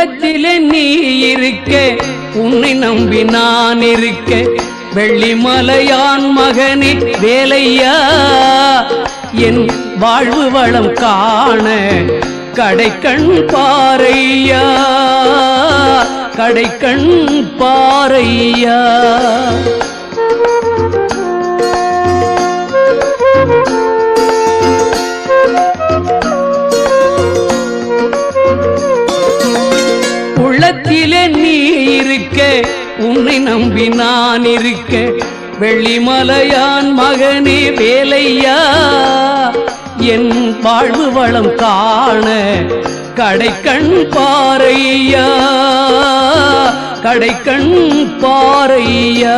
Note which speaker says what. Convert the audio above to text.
Speaker 1: உள்ளத்திலே நீ இருக்க, உன்னை நம்பி நான் இருக்க, வெள்ளிமலையான் மகனே வேலையா, என் வாழ்வு வளம் காண கடைக்கண் பாரையா, கடைக்கண் பாரையா. உள்ளத்திலே நீ இருக்க, உன்னை நம்பி நான் இருக்க, வெள்ளிமலையான் மகனே வேலையா, என் வாழ்வு வளம் காண கடைக்கண் பாரையா, கடைக்கண் பாரையா.